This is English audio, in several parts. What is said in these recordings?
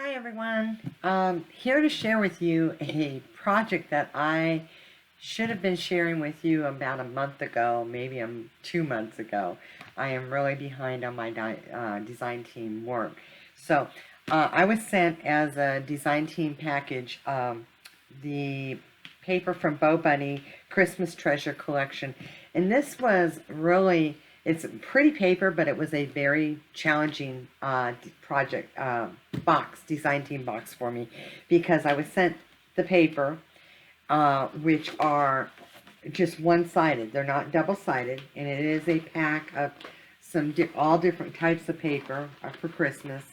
Hi everyone. Here to share with you a project that I should have been sharing with you about a month ago, maybe 2 months ago. I am really behind on my design team work. So I was sent as a design team package the paper from Bo Bunny Christmas Treasure Collection, and this was really, it's pretty paper, but it was a very challenging project design team box for me, because I was sent the paper, which are just one-sided. They're not double-sided, and it is a pack of all different types of paper for Christmas.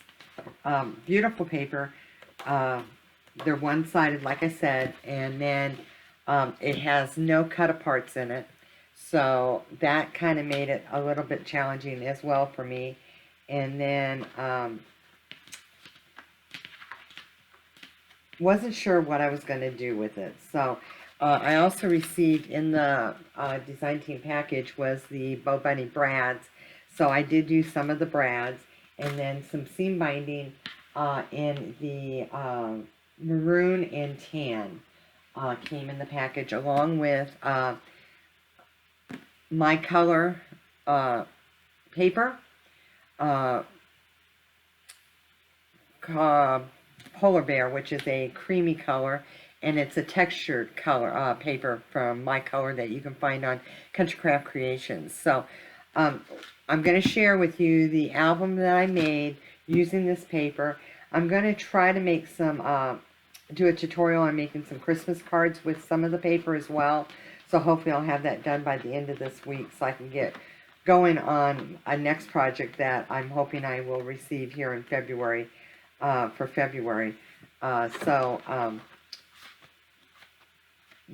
Beautiful paper. They're one-sided, like I said, and then it has no cut-aparts in it. So that kind of made it a little bit challenging as well for me. And then wasn't sure what I was going to do with it. So I also received in the design team package was the Bo Bunny brads. So I did do some of the brads, and then some seam binding in the maroon and tan came in the package, along with my color paper, polar bear, which is a creamy color, and it's a textured color paper from my color that you can find on CountryCraftCreations. So I'm going to share with you the album that I made using this paper. I'm going to try to make do a tutorial on making some Christmas cards with some of the paper as well. So hopefully I'll have that done by the end of this week, so I can get going on a next project that I'm hoping I will receive here in February, for February.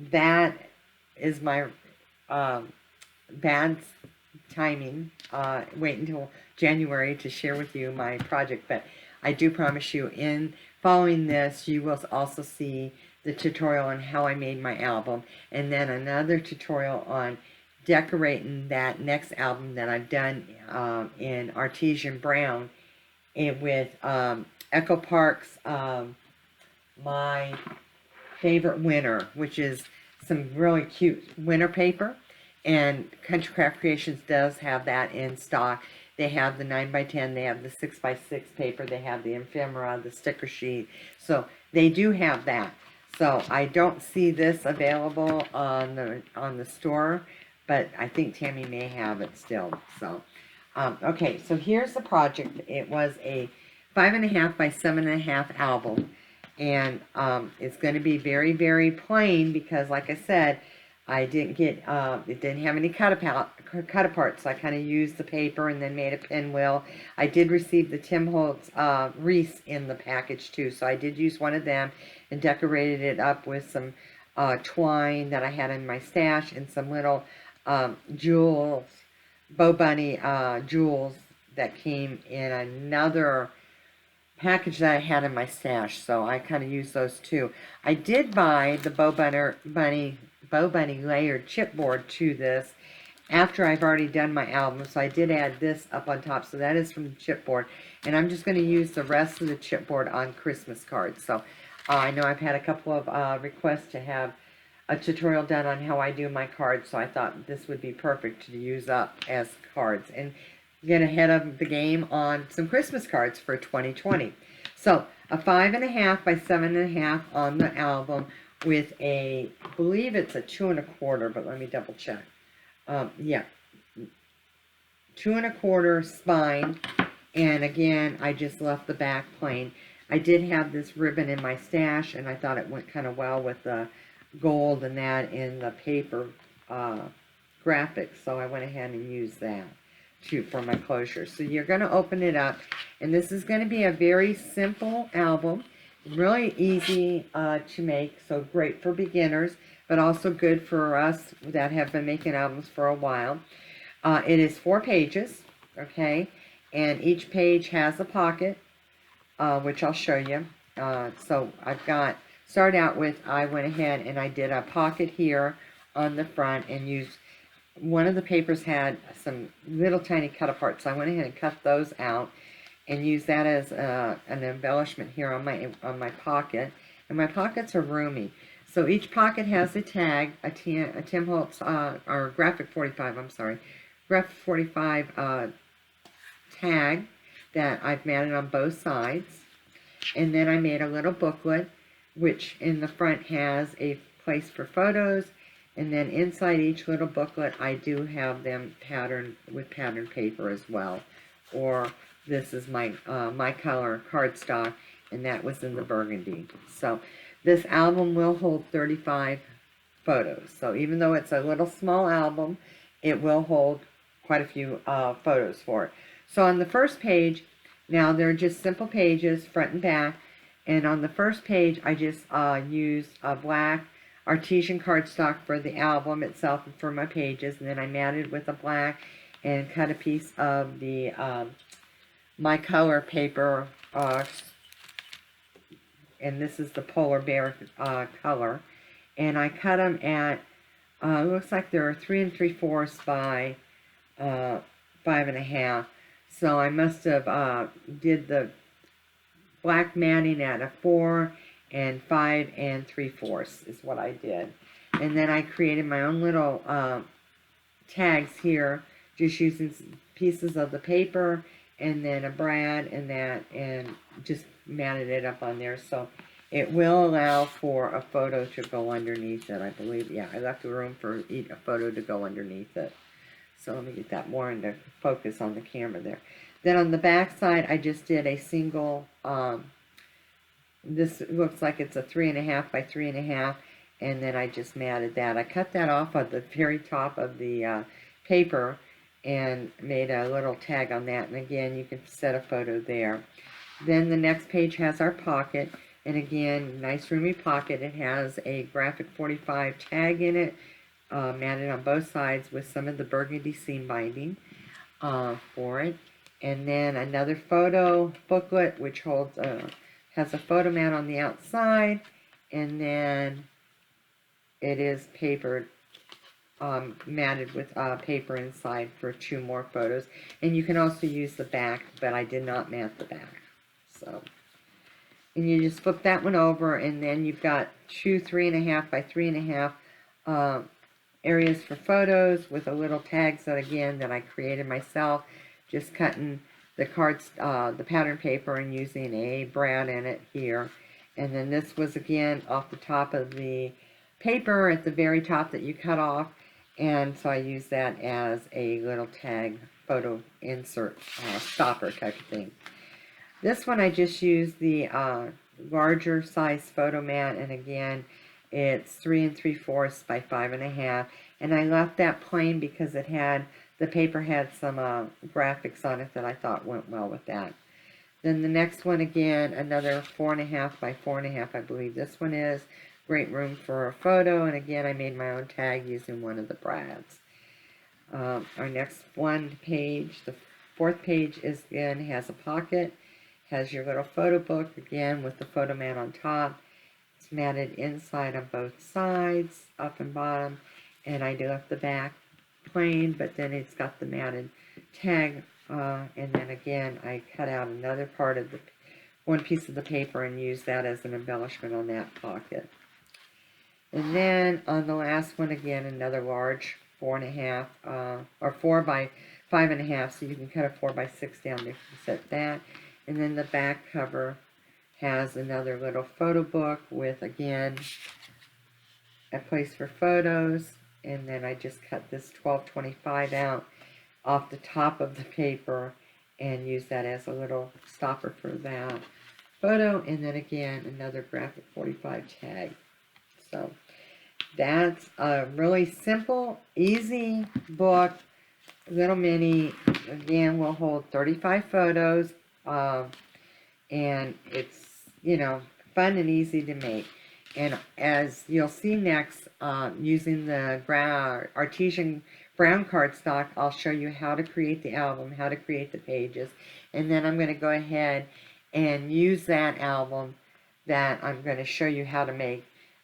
That is my bad timing. Wait until January to share with you my project, but I do promise you, in following this, you will also see the tutorial on how I made my album, and then another tutorial on decorating that next album that I've done in artesian brown, and with Echo Park's my favorite winter, which is some really cute winter paper, and CountryCraftCreations does have that in stock. They have the 9x10, they have the 6x6 paper, they have the ephemera, the sticker sheet, so they do have that. So I don't see this available on the store, but I think Tammy may have it still. So okay, so here's the project. It was a 5.5 by 7.5 album, and it's going to be very, very plain, because like I said, I didn't get it didn't have any cut apart, so I kind of used the paper and then made a pinwheel. I did receive the Tim Holtz wreaths in the package too, so I did use one of them and decorated it up with some twine that I had in my stash, and some little jewels, Bo Bunny jewels that came in another package that I had in my stash, so I kind of used those too. I did buy the Bo Bunny layered chipboard to this after I've already done my album, so I did add this up on top. So that is from the chipboard, and I'm just going to use the rest of the chipboard on Christmas cards. So I know I've had a couple of requests to have a tutorial done on how I do my cards, so I thought this would be perfect to use up as cards and get ahead of the game on some Christmas cards for 2020. So a 5.5 by 7.5 on the album, with I believe it's a 2 1/4, but let me double check. Yeah, 2 1/4 spine, and again, I just left the back plain. I did have this ribbon in my stash, and I thought it went kind of well with the gold and that in the paper graphics, so I went ahead and used that too for my closure. So you're going to open it up, and this is going to be a very simple album, really easy to make, so great for beginners, but also good for us that have been making albums for a while. It is 4 pages, okay, and each page has a pocket, which I'll show you. So I've got, start out with, I went ahead and I did a pocket here on the front, and used, one of the papers had some little tiny cut apart, so I went ahead and cut those out, and use that as an embellishment here on my pocket. And my pockets are roomy. So each pocket has a tag, a Tim Holtz, or Graphic 45, I'm sorry, Graphic 45 tag that I've matted on both sides. And then I made a little booklet, which in the front has a place for photos. And then inside each little booklet, I do have them patterned with patterned paper as well. Or this is my my color cardstock, and that was in the burgundy. So this album will hold 35 photos. So even though it's a little small album, it will hold quite a few photos for it. So on the first page, now they're just simple pages, front and back. And on the first page, I just used a black artesian cardstock for the album itself and for my pages. And then I matted with a black and cut a piece of the my color paper. And this is the polar bear color. And I cut them at, it looks like they're 3 3/4 by 5 1/2. So I must have did the black matting at a 4 and 5 3/4 is what I did. And then I created my own little tags here, just using pieces of the paper and then a brad and that, and just matted it up on there. So it will allow for a photo to go underneath it, I believe. Yeah, I left room for a photo to go underneath it. So let me get that more into focus on the camera there. Then on the back side, I just did a single, this looks like it's a 3 1/2 by 3 1/2, and then I just matted that. I cut that off at the very top of the paper and made a little tag on that. And again, you can set a photo there. Then the next page has our pocket. And again, nice roomy pocket. It has a Graphic 45 tag in it, matted on both sides with some of the burgundy seam binding for it. And then another photo booklet, which holds has a photo mat on the outside, and then it is papered, matted with paper inside for 2 more photos. And you can also use the back, but I did not mat the back. So, and you just flip that one over, and then you've got 2 3 1/2 by 3 1/2 areas for photos with a little tags that again that I created myself, just cutting the cards, the pattern paper, and using a brad in it here. And then this was again off the top of the paper at the very top that you cut off, and so I used that as a little tag photo insert stopper type of thing. This one I just used the larger size photo mat, and again it's 3 3/4 by 5 1/2, and I left that plain because it had, the paper had some graphics on it that I thought went well with that. Then the next one, again, another 4 1/2 by 4 1/2, I believe this one is. Great room for a photo, and again I made my own tag using one of the brads. Our next one page, the 4th page, is again has a pocket, has your little photo book, again with the photo mat on top. It's matted inside on both sides, up and bottom, and I left the back plain, but then it's got the matted tag, and then again I cut out another part of the one piece of the paper and used that as an embellishment on that pocket. And then on the last one, again another large 4 1/2 or 4 by 5 1/2, so you can cut a 4 by 6 down there to set that. And then the back cover has another little photo book with, again, a place for photos. And then I just cut this 1225 out off the top of the paper and use that as a little stopper for that photo. And then again, another Graphic 45 tag. So that's a really simple, easy book. Little mini, again, will hold 35 photos. And it's, you know, fun and easy to make. And as you'll see next, using the artesian brown cardstock, I'll show you how to create the album, how to create the pages. And then I'm going to go ahead and use that album that I'm going to show you how to make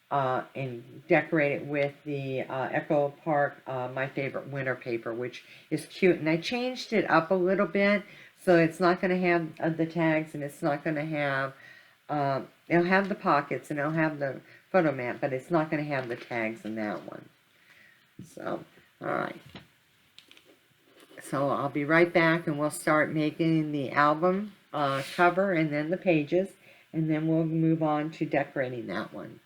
and decorate it with the Echo Park, My Favorite Winter paper, which is cute. And I changed it up a little bit So it's not going to have the tags, and it's not going to have, it'll have the pockets and it'll have the photo mat, but it's not going to have the tags in that one. So, alright. So I'll be right back, and we'll start making the album cover and then the pages, and then we'll move on to decorating that one.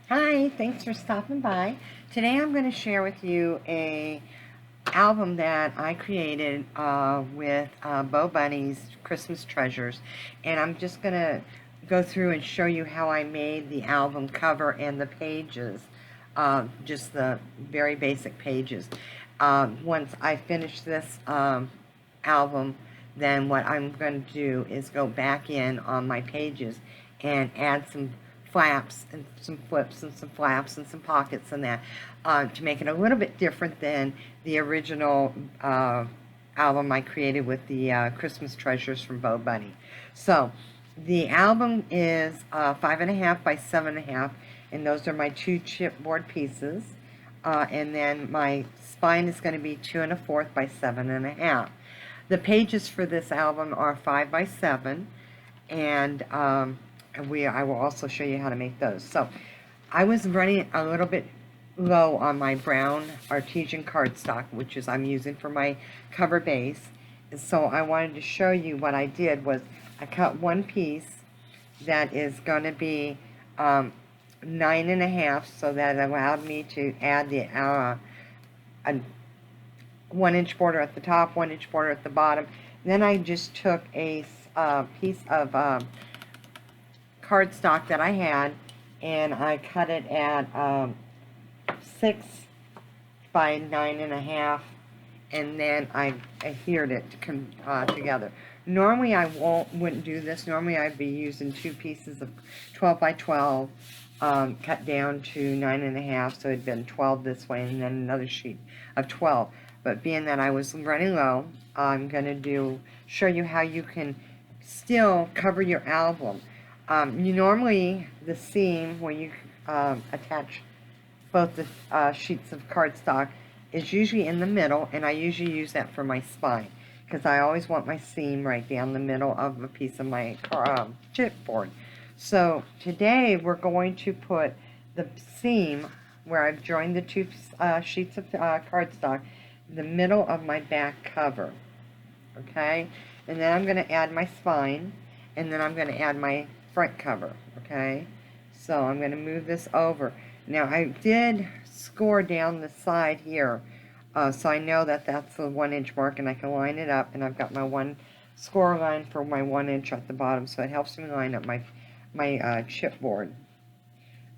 Hi, thanks for stopping by. Today I'm going to share with you a album that I created with Bo Bunny's Christmas Treasures, and I'm just going to go through and show you how I made the album cover and the pages, just the very basic pages. Once I finish this album, then what I'm going to do is go back in on my pages and add some flaps and some flips and some flaps and some pockets and that to make it a little bit different than the original album I created with the Christmas Treasures from Bo Bunny. So the album is 5.5 by 7.5, and those are my 2 chipboard pieces, and then my spine is going to be 2 1/4 by 7.5. The pages for this album are 5 by 7, and I will also show you how to make those. So I was running a little bit low on my brown artesian cardstock, which is I'm using for my cover base. And so I wanted to show you what I did was I cut one piece that is going to be 9.5, so that allowed me to add the a 1-inch border at the top, 1-inch border at the bottom. Then I just took a piece of cardstock that I had, and I cut it at 6 by 9.5, and then I adhered it to come together. Normally I wouldn't do this. Normally I'd be using 2 pieces of 12 by 12 cut down to 9.5, so it'd been 12 this way and then another sheet of 12. But being that I was running low, I'm going to show you how you can still cover your album. You normally, the seam where you attach both the sheets of cardstock is usually in the middle, and I usually use that for my spine because I always want my seam right down the middle of a piece of my chipboard. So today we're going to put the seam where I've joined the 2 sheets of cardstock in the middle of my back cover. Okay, and then I'm going to add my spine, and then I'm going to add my front cover. Okay, so I'm going to move this over. Now I did score down the side here, so I know that that's the 1-inch mark, and I can line it up, and I've got my 1 score line for my 1-inch at the bottom, so it helps me line up my chipboard.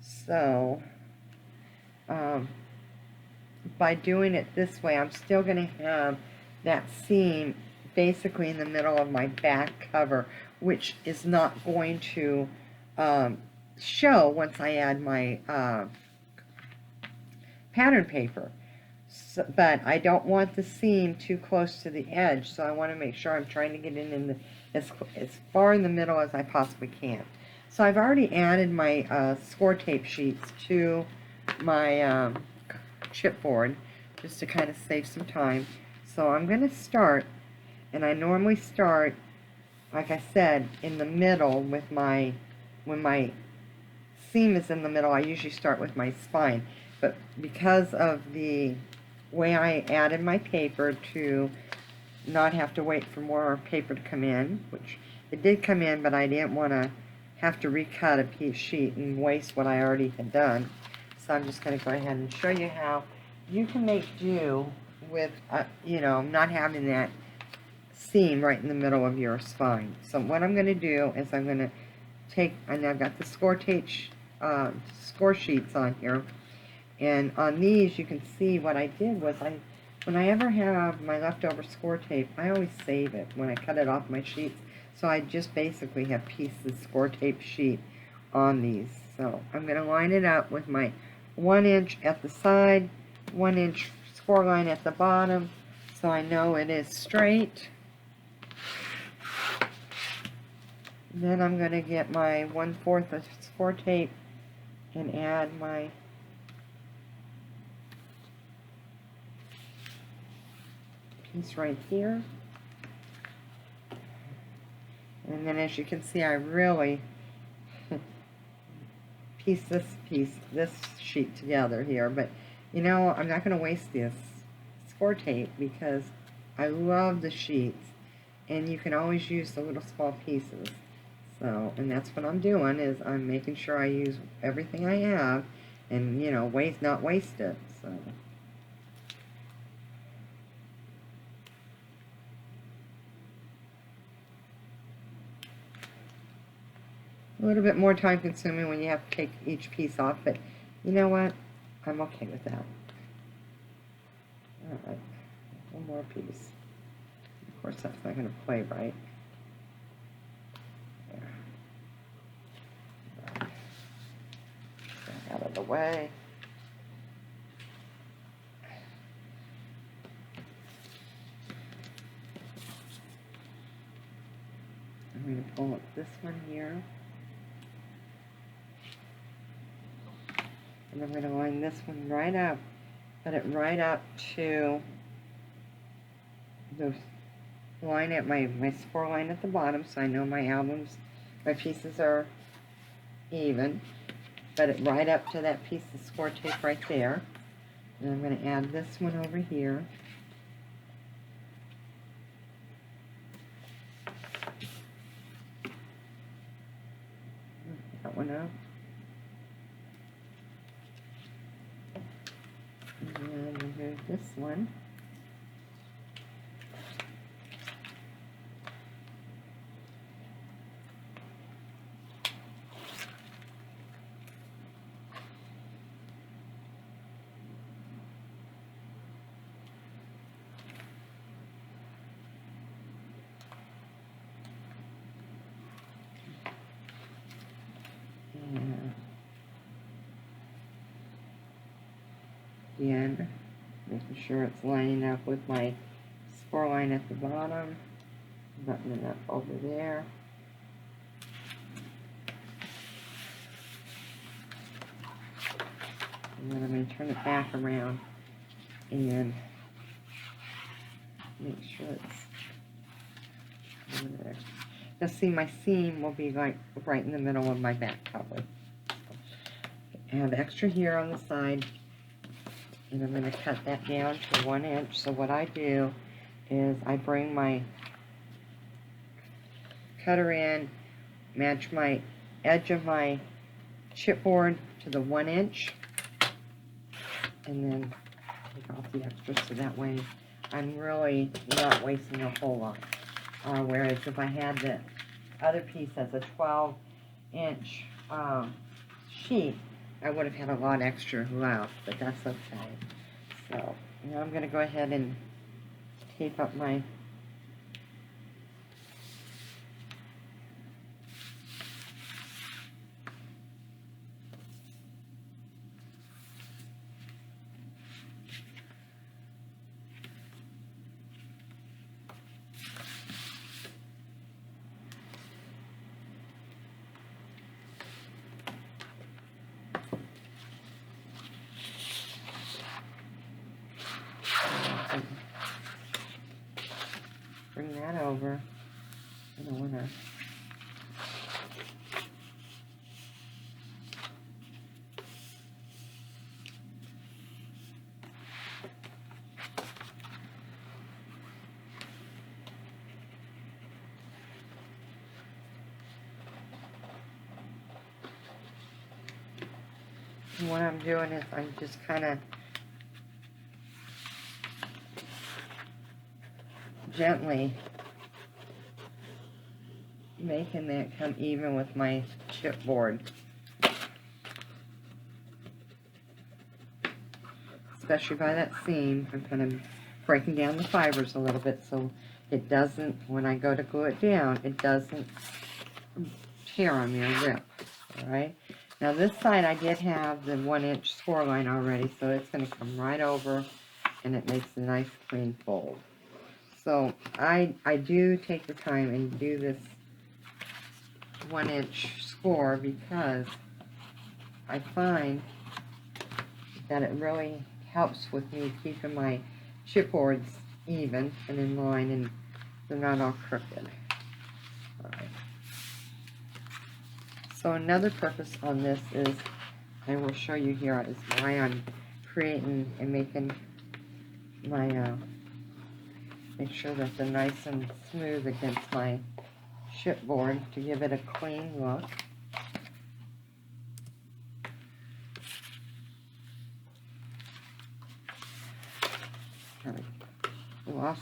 So by doing it this way, I'm still going to have that seam basically in the middle of my back cover, which is not going to show once I add my pattern paper. So, but I don't want the seam too close to the edge, so I want to make sure I'm trying to get in as far in the middle as I possibly can. So I've already added my score tape sheets to my chipboard just to kind of save some time. So I'm going to start, and I normally start, like I said, in the middle with when my seam is in the middle, I usually start with my spine. But because of the way I added my paper to not have to wait for more paper to come in, which it did come in, but I didn't want to have to recut a piece sheet and waste what I already had done. So I'm just going to go ahead and show you how you can make do with, you know, not having that seam right in the middle of your spine. So what I'm going to do is I'm going to take, and I've got the score tape score sheets on here, and on these you can see what I did was when I ever have my leftover score tape, I always save it when I cut it off my sheets. So I just basically have pieces of score tape sheet on these. So I'm going to line it up with my 1-inch at the side, 1-inch score line at the bottom, so I know it is straight. Then I'm going to get my 1/4 of score tape and add my piece right here. And then as you can see, I really piece this sheet together here, but you know, I'm not going to waste this score tape because I love the sheets, and you can always use the little small pieces. So, and that's what I'm doing, is I'm making sure I use everything I have, and you know, not waste it. So. A little bit more time consuming when you have to take each piece off, but you know what? I'm okay with that. Alright, one more piece. Of course, that's not going to play right. There. Right. Get that out of the way. I'm going to pull up this one here. And I'm going to line this one right up, put it right up to the line at my score line at the bottom, so I know my pieces are even. Put it right up to that piece of score tape right there. And I'm going to add this one over here. That one up. And remove this one. Again, making sure it's lining up with my score line at the bottom, buttoning up over there. And then I'm going to turn it back around and make sure it's over there. Now see, my seam will be like right in the middle of my back probably. I have extra here on the side, and I'm going to cut that down to 1 inch. So what I do is I bring my cutter in, match my edge of my chipboard to the 1 inch, and then take off the extra, so that way I'm really not wasting a whole lot. Whereas if I had the other piece as a 12-inch sheet, I would have had a lot extra left, but that's okay. So now I'm going to go ahead and tape up my bring that over. I don't want to. And what I'm doing is I'm just kind of gently making that come even with my chipboard. Especially by that seam, I'm kind of breaking down the fibers a little bit so it doesn't, when I go to glue it down, it doesn't tear on me or rip. Alright? Now this side I did have the 1 inch score line already, so it's going to come right over and it makes a nice clean fold. So I do take the time and do this 1-inch score because I find that it really helps with me keeping my chipboards even and in line, and they're not all crooked. Alright. So another purpose on this is, I will show you here, is why I'm creating and making my, make sure that they're nice and smooth against my chipboard to give it a clean look. I lost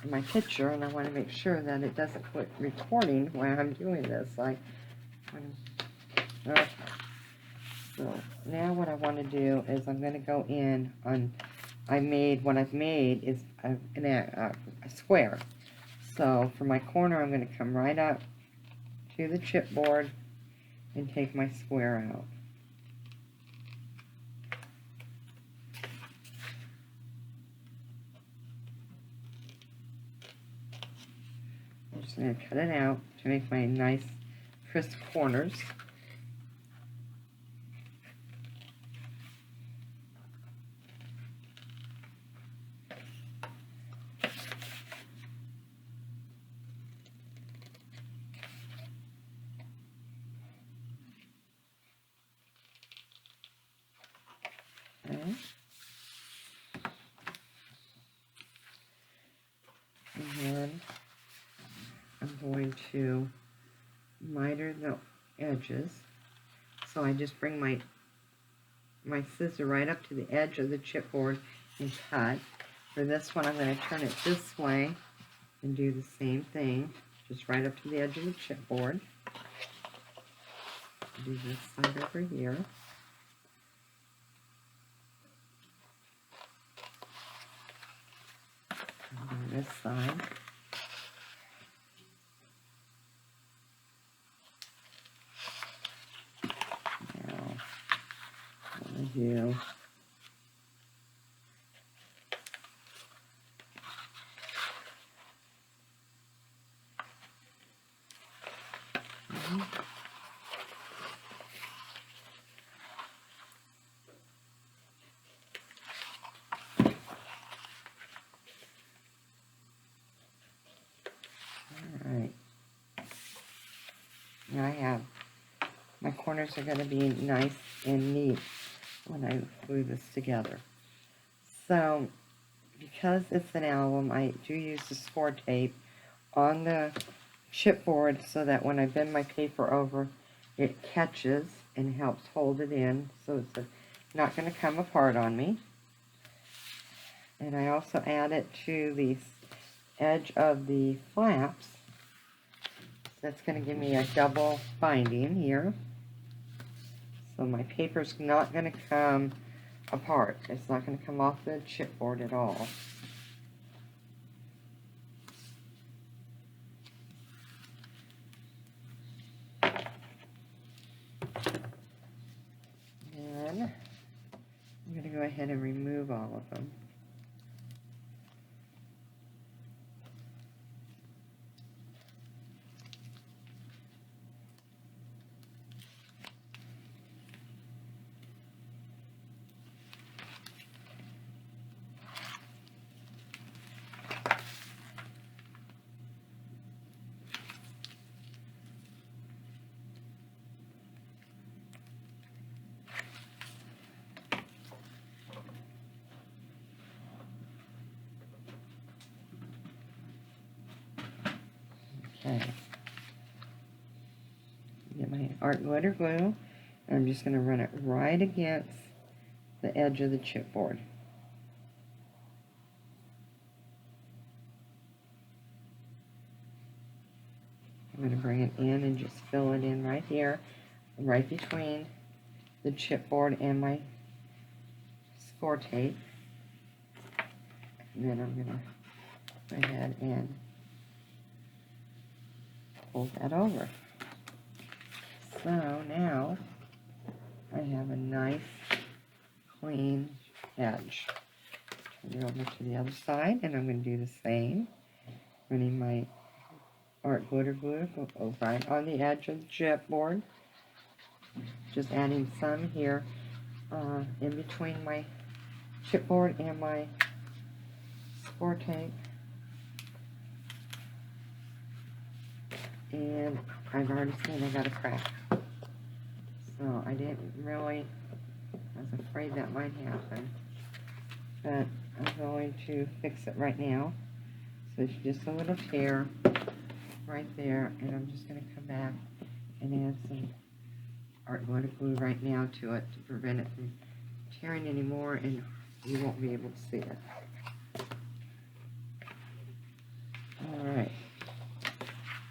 my picture, and I want to make sure that it doesn't quit recording while I'm doing this. Okay. So now what I want to do is I'm going to go in on, what I've made is a square. So for my corner, I'm going to come right up to the chipboard and take my square out. I'm just going to cut it out to make my nice crisp corners. Okay. And then I'm going to miter the edges. So I just bring my scissor right up to the edge of the chipboard and cut. For this one, I'm going to turn it this way and do the same thing, just right up to the edge of the chipboard. Do this side over here. And this side. Now, I'm going to do Alright. Now I have, my corners are going to be nice and neat when I glue this together. So, because it's an album, I do use the score tape on the chipboard so that when I bend my paper over, it catches and helps hold it in, so it's not going to come apart on me. And I also add it to the edge of the flaps. That's going to give me a double binding here. So my paper's not going to come apart. It's not going to come off the chipboard at all. And I'm going to go ahead and remove all of them. Okay. Get my art glitter glue, and I'm just going to run it right against the edge of the chipboard. I'm going to bring it in and just fill it in right here, right between the chipboard and my score tape. And then I'm going to go ahead and fold that over. So now I have a nice clean edge. Turn it over to the other side, and I'm going to do the same. Running my art glitter glue right on the edge of the chipboard. Just adding some here in between my chipboard and my score tape. And I've already seen I got a crack. So I didn't really, I was afraid that might happen. But I'm going to fix it right now. So it's just a little tear right there. And I'm just going to come back and add some art glitter glue right now to it to prevent it from tearing anymore, and you won't be able to see it. Alright.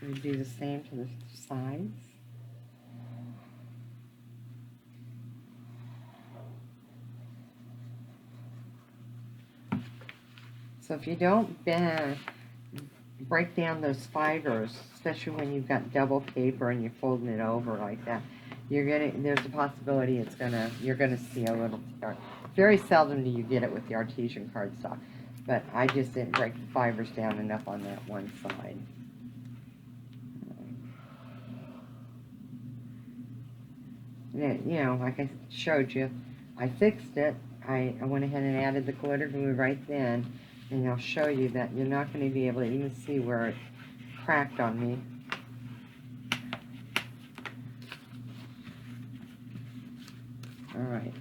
We do the same to the sides. So if you don't break down those fibers, especially when you've got double paper and you're folding it over like that, there's a possibility you're gonna see a little tear. Very seldom do you get it with the artesian cardstock, but I just didn't break the fibers down enough on that one side. You know, like I showed you, I fixed it. I went ahead and added the glitter glue right then, and I'll show you that you're not going to be able to even see where it cracked on me. Alright,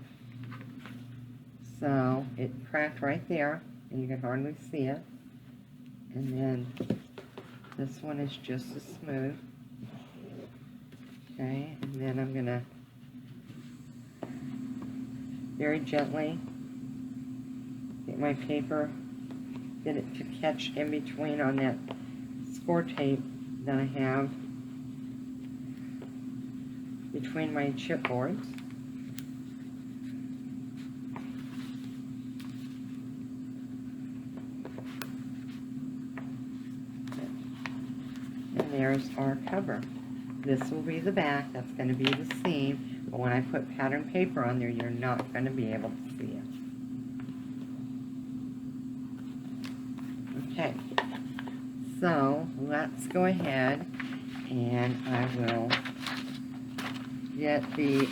so it cracked right there, and you can hardly see it. And then this one is just as smooth. Okay, and then I'm going to very gently get my paper, get it to catch in between on that score tape that I have between my chipboards. And there's our cover. This will be the back, that's going to be the seam. But when I put pattern paper on there, you're not going to be able to see it. Okay, so let's go ahead and I will get the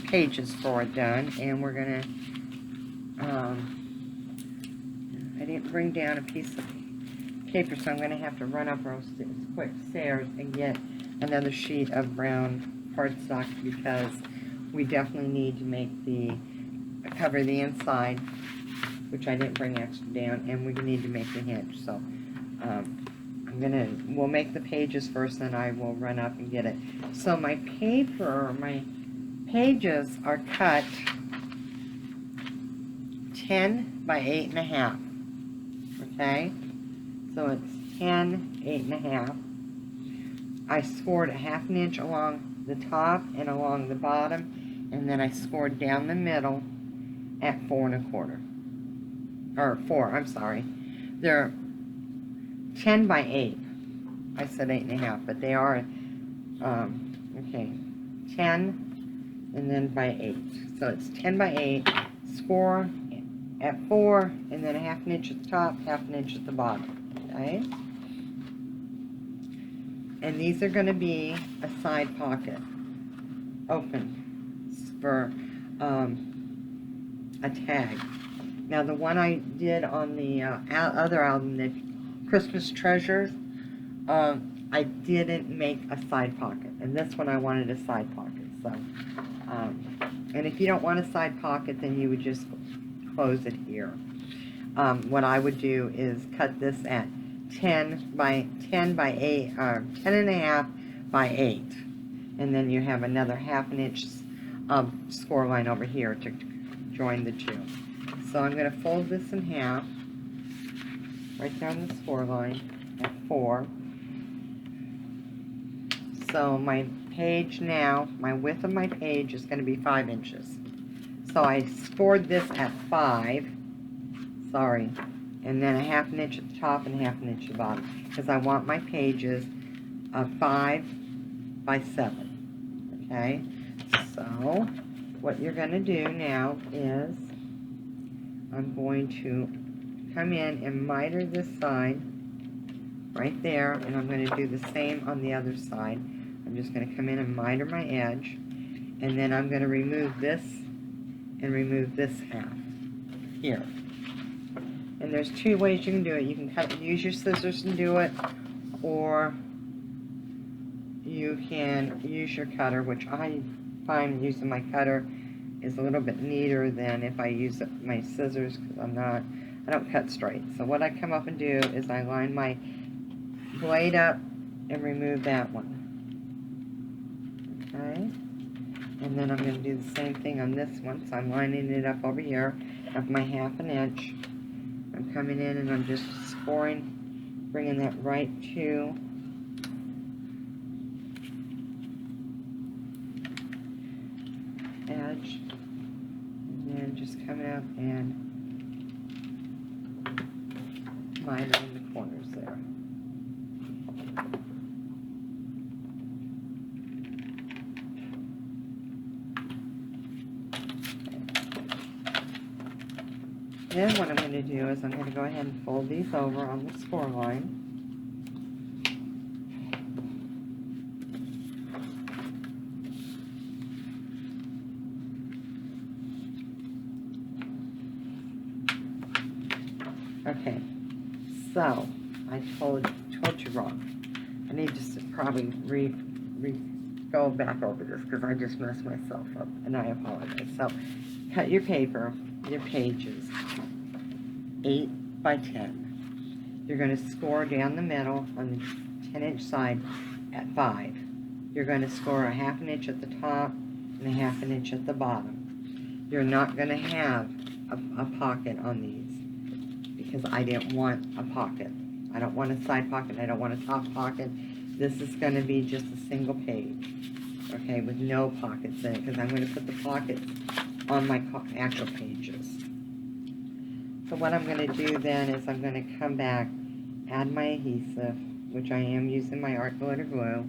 pages for it done, and we're going to, I didn't bring down a piece of paper, so I'm going to have to run up those quick stairs and get another sheet of brown cardstock, because we definitely need to make cover the inside, which I didn't bring extra down, and we need to make the hinge. So we'll make the pages first, then I will run up and get it. So my pages are cut 10 by 8.5. Okay, so it's 10, 8.5. I scored a 1/2 inch along the top and along the bottom, and then I scored down the middle at 4 1/4, or 4, I'm sorry. They're 10 by 8. I said 8.5, but they are, okay, 10 and then by 8. So it's 10 by 8, score at 4, and then a 1/2 inch at the top, 1/2 inch at the bottom, okay? And these are going to be a side pocket open for a tag. Now the one I did on the other album, the Christmas Treasures, I didn't make a side pocket, and this one I wanted a side pocket. So, and if you don't want a side pocket, then you would just close it here. What I would do is cut this at 10 by 8, 10.5 by 8, and then you have another 1/2 inch score line over here to join the two. So I'm going to fold this in half right down the score line at 4. So my page now, my width of my page is going to be 5 inches. So I scored this at 5, sorry, and then a 1/2 inch at the top and a 1/2 inch at the bottom, because I want my pages 5 by 7. Okay, so what you're going to do now is I'm going to come in and miter this side right there, and I'm going to do the same on the other side. I'm just going to come in and miter my edge, and then I'm going to remove this and remove this half here. And there's two ways you can do it. You can use your scissors and do it, or you can use your cutter, which I find using my cutter is a little bit neater than if I use my scissors, because I don't cut straight. So what I come up and do is I line my blade up and remove that one. Okay, and then I'm going to do the same thing on this one. So I'm lining it up over here of my 1/2 inch. I'm coming in and I'm just scoring, bringing that right to edge, and then just coming up and mitering the corners there. Then what I'm going to do is I'm going to go ahead and fold these over on the score line. Okay, so I told you wrong. I need to probably go back over this because I just messed myself up, and I apologize. So cut your paper, your pages, 8 by 10. You're going to score down the middle on the 10-inch side at 5. You're going to score a 1/2 inch at the top and a 1/2 inch at the bottom. You're not going to have a pocket on these because I didn't want a pocket. I don't want a side pocket. I don't want a top pocket. This is going to be just a single page, okay, with no pockets in it, because I'm going to put the pockets on my actual pages. So what I'm going to do then is I'm going to come back, add my adhesive, which I am using my art glitter glue.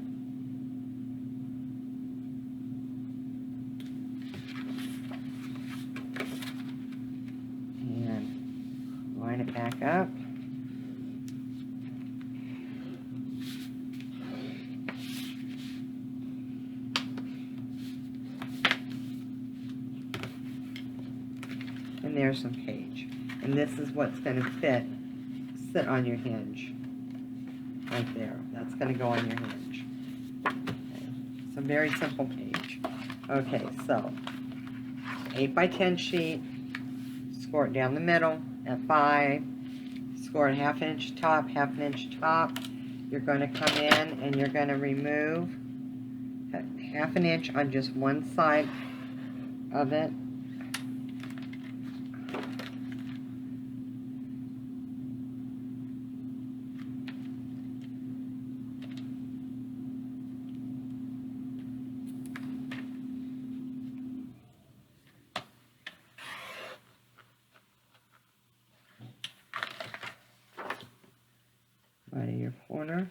And line it back up. And there's some page. And this is what's going to sit on your hinge. Right there. That's going to go on your hinge. Okay. It's a very simple page. Okay, so 8 by 10 sheet. Score it down the middle at 5. Score a 1/2 inch top, 1/2 inch top. You're going to come in and you're going to remove 1/2 inch on just one side of it. Right in your corner.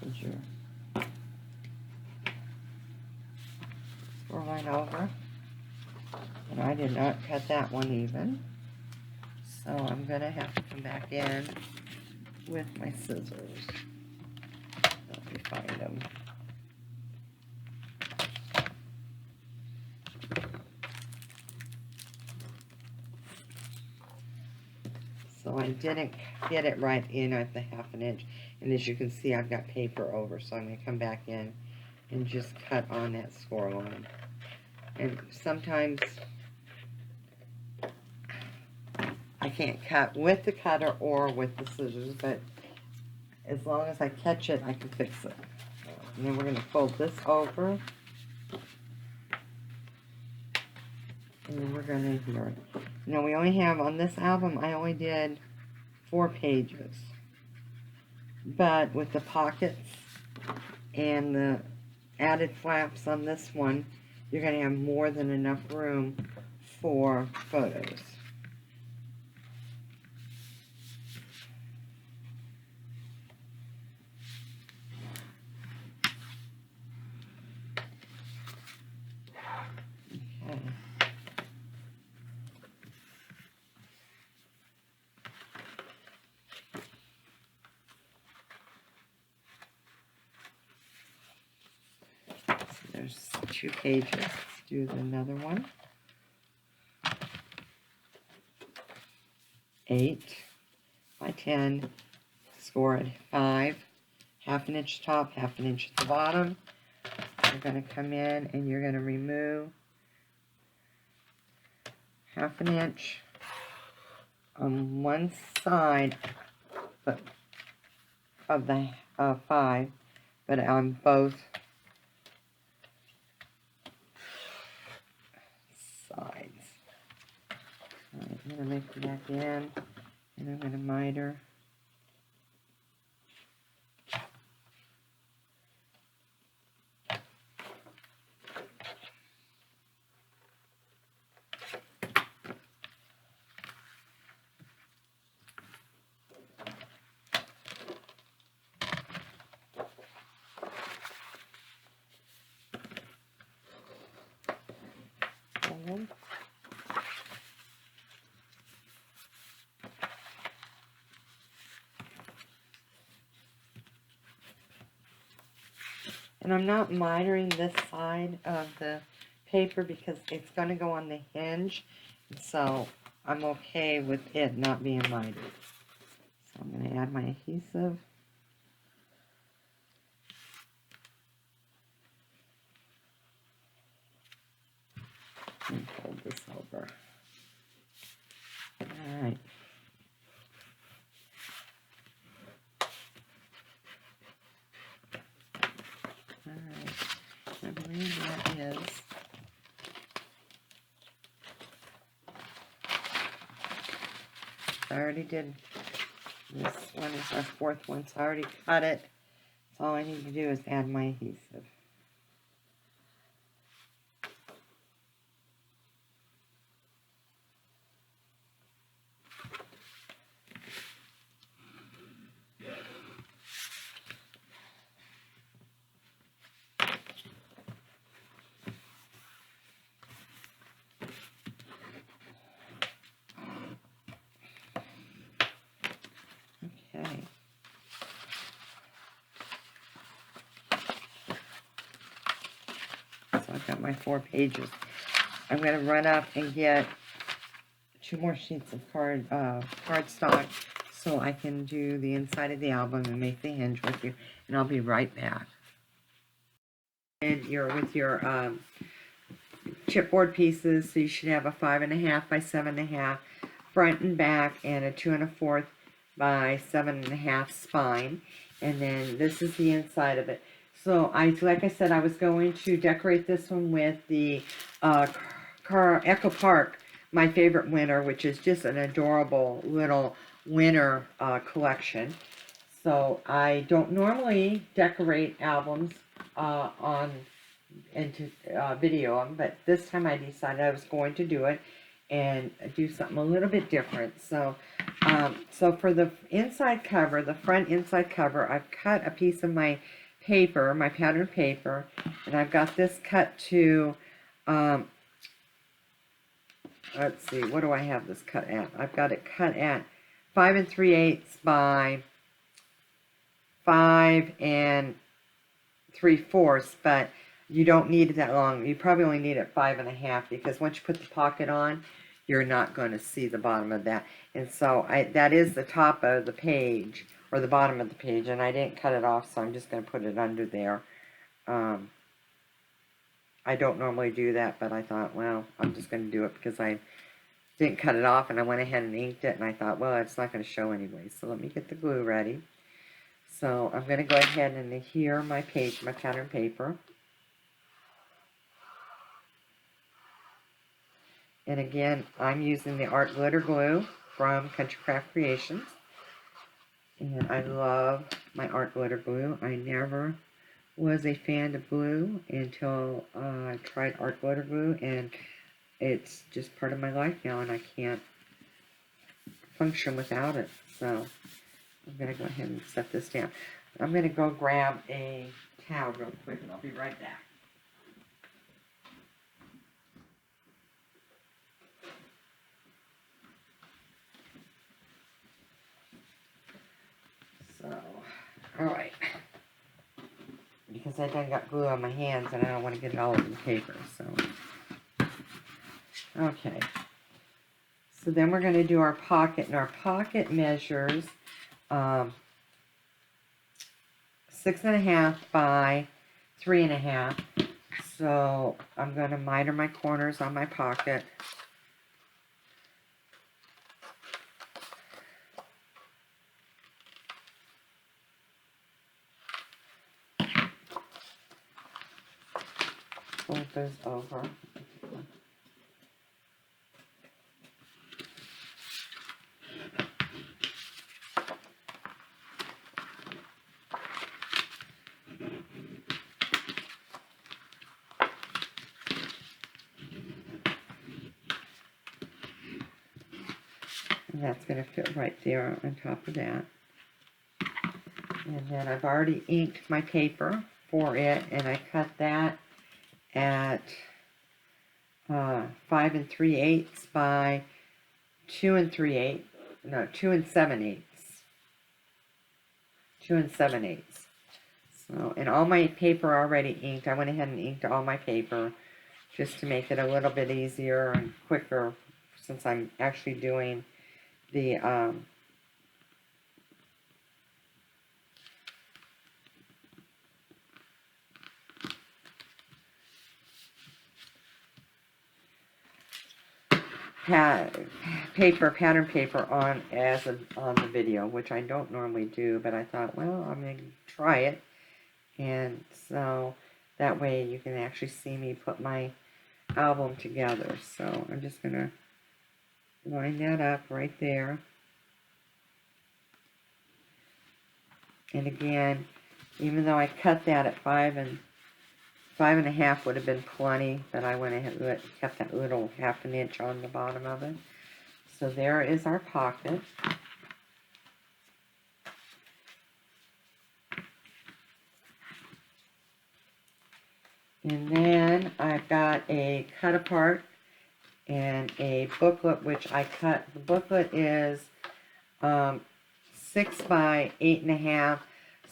Put your score line over. And I did not cut that one even. So I'm going to have to come back in with my scissors. Let me find them. So I didn't get it right in at the 1/2 inch. And as you can see, I've got paper over. So I'm going to come back in and just cut on that score line. And sometimes I can't cut with the cutter or with the scissors, but as long as I catch it, I can fix it. And then we're going to fold this over. And then we're going to here. Now we only have, on this album, I only did 4 pages. But with the pockets and the added flaps on this one, you're going to have more than enough room for photos. There's 2 pages. Let's do another one. 8 by 10. Score at 5. Half an inch top, half an inch at the bottom. You're going to come in and you're going to remove half an inch on one side of the 5, but on both sides. Alright, I'm going to make it back in, and I'm going to miter. And I'm not mitering this side of the paper because it's going to go on the hinge, so I'm okay with it not being mitered. So I'm going to add my adhesive. And fold this over. Alright. Alright. I believe that is I already did this one is our 4th one, so I already cut it. So all I need to do is add my adhesive. Okay. So I've got my 4 pages. I'm going to run up and get 2 more sheets of cardstock so I can do the inside of the album and make the hinge with you, and I'll be right back. And you're with your chipboard pieces, so you should have a 5.5 by 7.5 front and back, and a 2 1/4 by 7.5 spine, and then this is the inside of it. So like I said, I was going to decorate this one with the Echo Park, my favorite winter, which is just an adorable little winter collection. So I don't normally decorate albums into video them, but this time I decided I was going to do it and do something a little bit different. So so for the inside cover, the front inside cover, I've cut a piece of my paper, my pattern paper, and I've got this cut to let's see, what do I have this cut at? I've got it cut at 5 3/8 by 5 3/4, but you don't need it that long. You probably only need it 5.5, because once you put the pocket on, you're not going to see the bottom of that. And so that is the top of the page, or the bottom of the page, and I didn't cut it off, so I'm just going to put it under there. I don't normally do that, but I thought, well, I'm just going to do it because I didn't cut it off, and I went ahead and inked it, and I thought, well, it's not going to show anyway. So let me get the glue ready. So I'm going to go ahead and adhere my page, my pattern paper. And again, I'm using the art glitter glue from CountryCraftCreations. And I love my art glitter glue. I never was a fan of glue until I tried art glitter glue, and it's just part of my life now, and I can't function without it. So I'm going to go ahead and set this down. I'm going to go grab a towel real quick, and I'll be right back. So, alright. because I done got glue on my hands and I don't want to get it all over the paper. So, okay. So then we're going to do our pocket, and our pocket measures 6.5 by 3.5. So I'm going to miter my corners on my pocket. Fold those over. And that's going to fit right there on top of that. And then I've already inked my paper for it, and I cut that at 5 3/8 by 2 3/8. No, 2 7/8. 2 7/8. So, and all my paper already inked. I went ahead and inked all my paper just to make it a little bit easier and quicker, since I'm actually doing the pattern paper on on the video, which I don't normally do, but I thought, well, I'm gonna try it, and so that way you can actually see me put my album together. So I'm just gonna line that up right there, and again, even though I cut that at 5.5 would have been plenty, but I went ahead and kept that little 1/2 inch on the bottom of it. So there is our pocket. And then I've got a cut apart and a booklet, which I cut. The booklet is 6 by 8.5.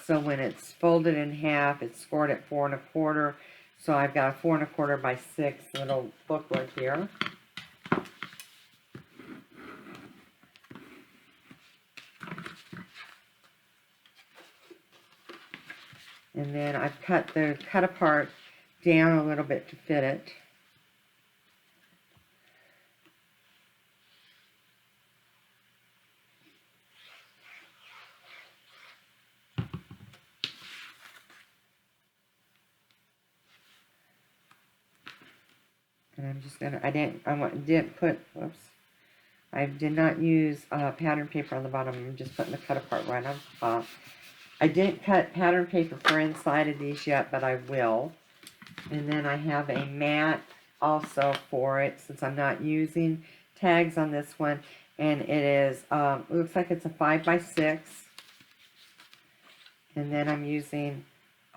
So when it's folded in half, it's scored at 4 1/4. So I've got a 4 1/4 by 6 little booklet here. And then I've cut the cut apart down a little bit to fit it. And I'm just gonna, I did not use pattern paper on the bottom. I'm just putting the cut apart right on top. I didn't cut pattern paper for inside of these yet, but I will. And then I have a mat also for it, since I'm not using tags on this one. And it is, it looks like it's a 5 by 6. And then I'm using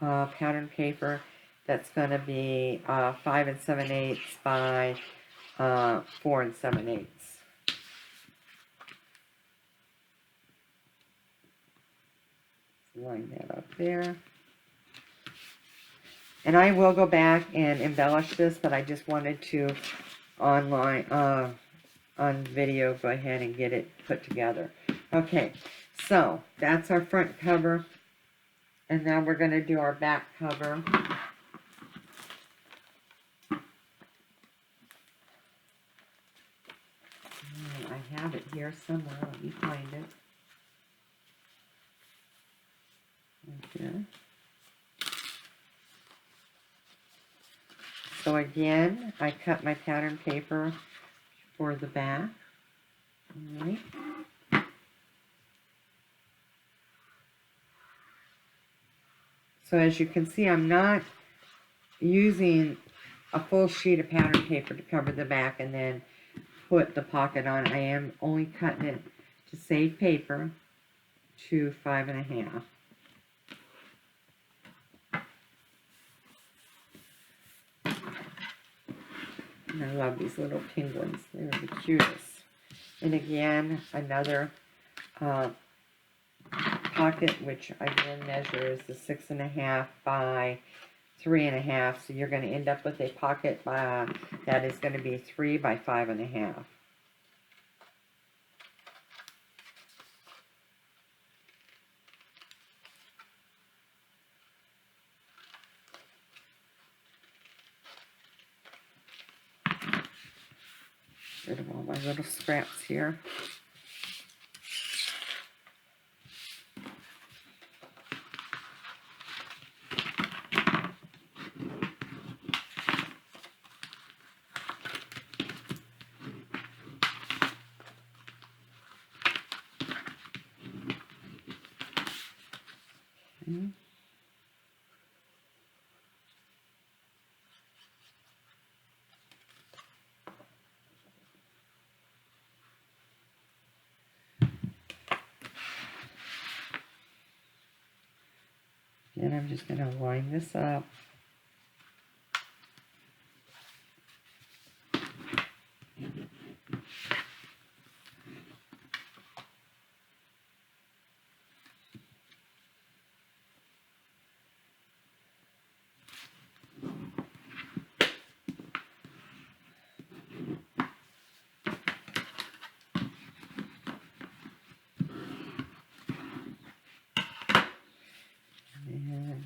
pattern paper that's going to be 5 7/8 by 4 7/8. Line that up there. And I will go back and embellish this, but I just wanted to online on video go ahead and get it put together. Okay, so that's our front cover, and now we're going to do our back cover. I have it here somewhere. Let me find it. Okay. So again, I cut my pattern paper for the back. All right. So as you can see, I'm not using a full sheet of pattern paper to cover the back and then put the pocket on. I am only cutting it to save paper to 5.5. And I love these little penguins. They're the cutest. And again, another pocket, which again measures the 6.5 by 3.5. So you're going to end up with a pocket that is going to be 3 by 5.5. Rid of all my little scraps here. Okay. And I'm just going to line this up. And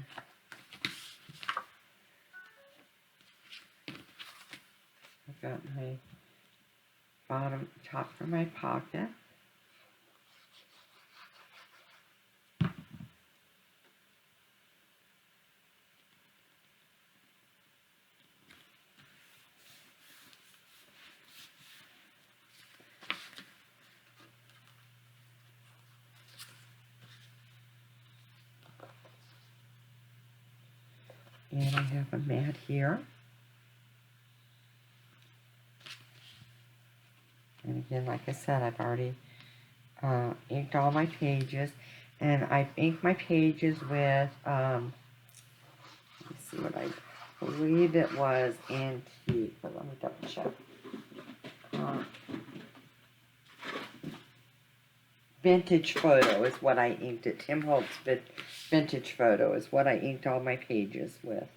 I've got my top for my pocket. And I have a mat here. And again, like I said, I've already inked all my pages. And I've inked my pages with, let's see what I believe it was antique, but let me double check. Vintage Photo is what I inked it. Tim Holtz Vintage Photo is what I inked all my pages with.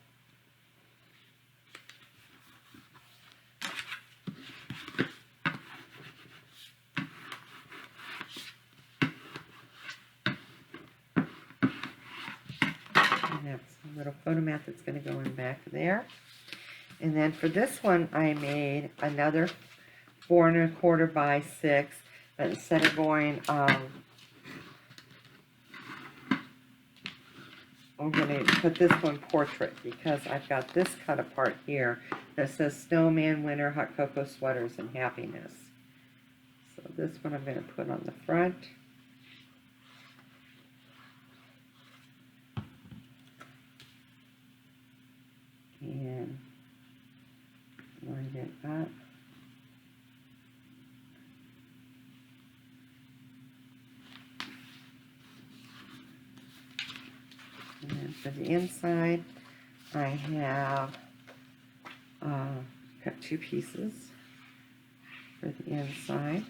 And that's a little photo mat that's going to go in back there. And then for this one, I made another 4¼ by 6, but instead of going, I'm going to put this one portrait because I've got this cut apart here that says Snowman, Winter, Hot Cocoa Sweaters, and Happiness. So this one I'm going to put on the front. And line it up. And then for the inside, I have cut 2 pieces for the inside.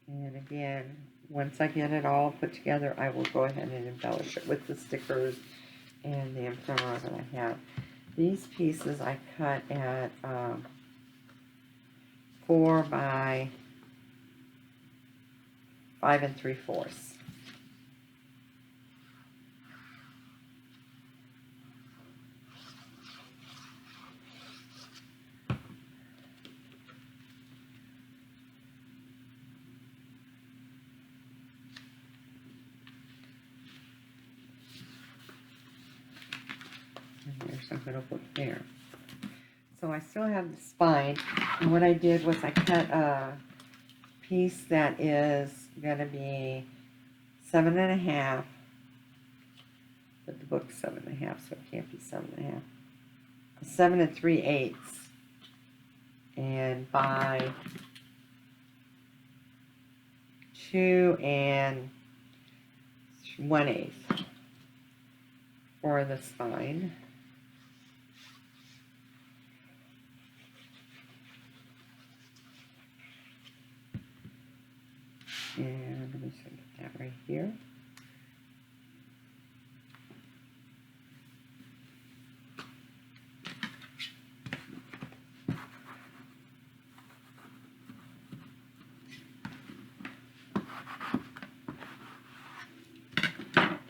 And again, once I get it all put together, I will go ahead and embellish it with the stickers and the ephemera that I have. These pieces I cut at 4 by 5 3/4. And there's a little book there. So I still have the spine, and what I did was I cut a piece that is going to be 7.5, but the book's 7.5, so it can't be 7.5. 7 3/8, and by 2 1/8 for the spine. And let me just get that right here.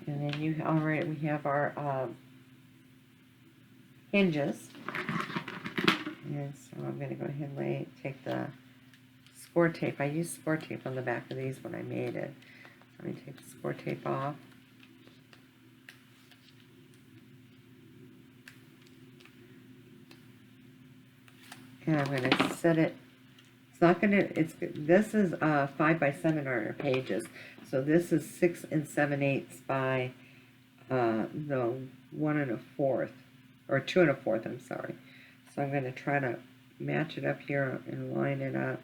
And then we have our hinges. And so I'm going to go ahead and take the score tape. I used score tape on the back of these when I made it. Let me take the score tape off. And I'm going to set it. It's not going to, this is 5 by 7 pages. So this is 6 7/8 by the 1 1/4, or 2 1/4, I'm sorry. So I'm going to try to match it up here and line it up.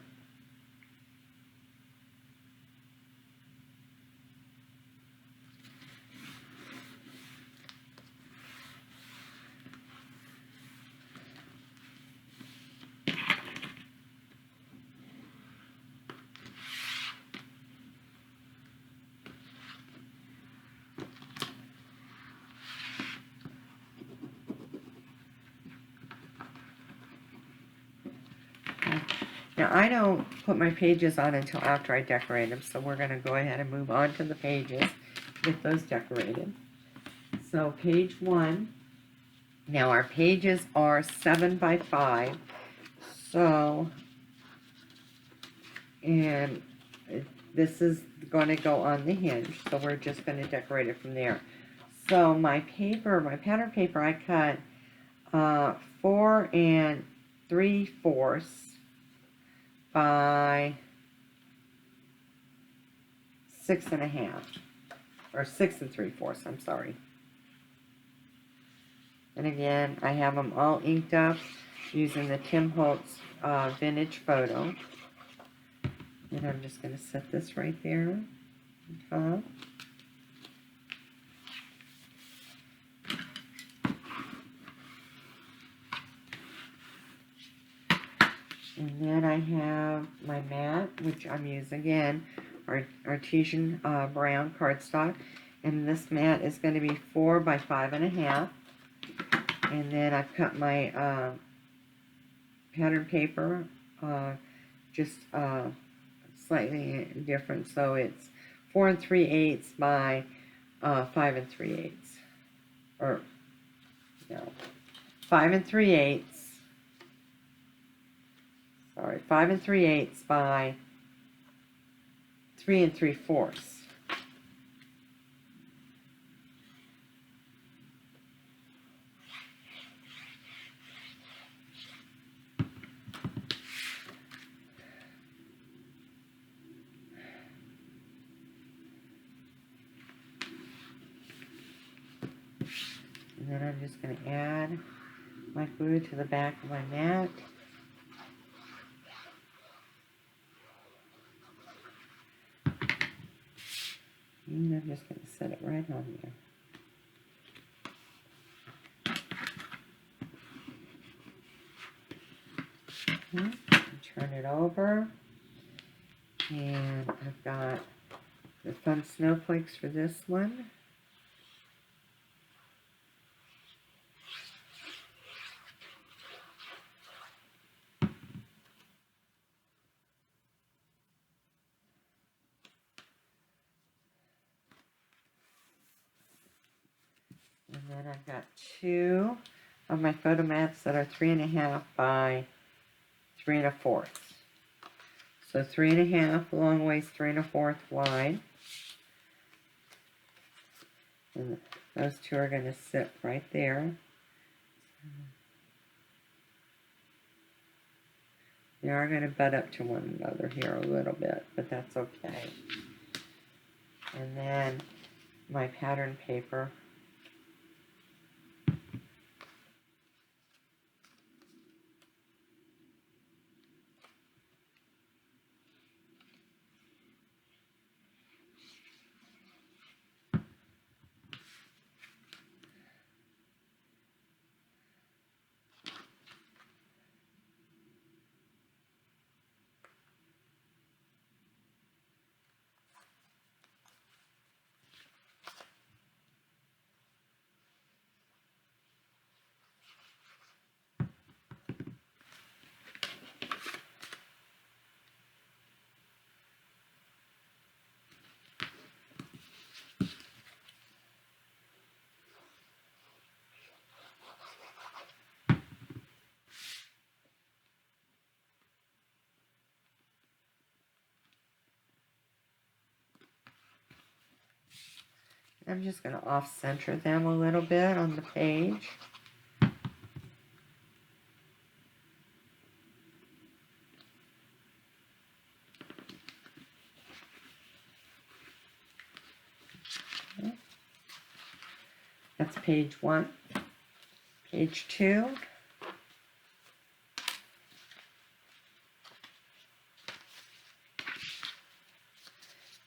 Now, I don't put my pages on until after I decorate them, so we're going to go ahead and move on to the pages, get those decorated. So page 1, now our pages are 7 by 5, so, and this is going to go on the hinge, so we're just going to decorate it from there. So my paper, my pattern paper, I cut 4 3/4 by 6 1/2, or 6 3/4, I'm sorry. And again, I have them all inked up using the Tim Holtz vintage photo. And I'm just going to set this right there on top. And then I have my mat, which I'm using again, artesian brown cardstock. And this mat is going to be 4 by 5 1/2. And then I've cut my pattern paper just slightly different. So it's 4 3/8 by 5 3/8. Or, no, 5 3/8. Sorry, 5 3/8 by 3 3/4. And then I'm just going to add my glue to the back of my mat. And I'm just going to set it right on there. Okay, turn it over. And I've got the fun snowflakes for this one. And then I've got 2 of my photo mats that are 3 1/2 by 3 1/4. So 3 1/2 long ways, 3 1/4 wide. And those 2 are going to sit right there. They are going to butt up to one another here a little bit, but that's okay. And then my pattern paper. I'm just going to off-center them a little bit on the page. Okay. That's page 1. Page 2.